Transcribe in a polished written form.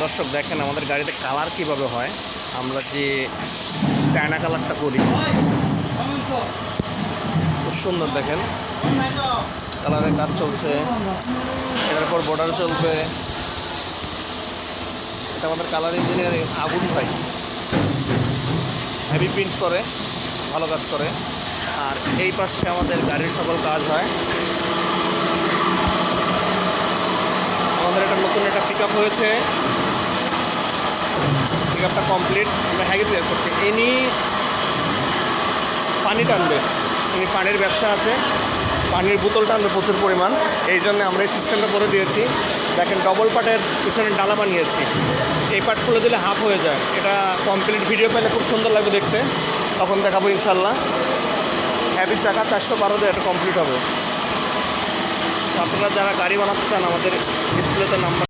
দর্শক দেখেন আমাদের গাড়িতে কালার কিভাবে হয়। আমরা যে চায়না কালারটা করি খুব সুন্দর, দেখেন কালারের কাজ চলছে, এটার পর বর্ডার চলবে। এটা আমাদের কালার ইঞ্জিনিয়ার আগুন ভাই, হেভি প্রিন্ট করে, ভালো কাজ করে। আর এই পাশে আমাদের গাড়ির সকল কাজ হয়। আমাদের একটা নতুন একটা পিক আপ হয়েছে, পিক আপটা কমপ্লিট, আমরা হ্যাগি তৈরি করছি। ইনি পানি টানবে, ইনি পানির ব্যবসা আছে, পানির বোতল টানবে প্রচুর পরিমাণ। এই জন্য আমরা এই সিস্টেমটা করে দিয়েছি। দেখেন ডবল পার্টের পিছনে ডালা বানিয়েছি, এই পার্ট খুলে দিলে হাফ হয়ে যায়। এটা কমপ্লিট ভিডিও পেলে খুব সুন্দর লাগবে দেখতে, তখন দেখাবো ইনশাল্লাহ। হ্যাভি চাকা 412 দিয়ে এটা কমপ্লিট হবে। আপনারা যারা গাড়ি বানাতে চান আমাদের ডিসপ্লেতে নাম্বার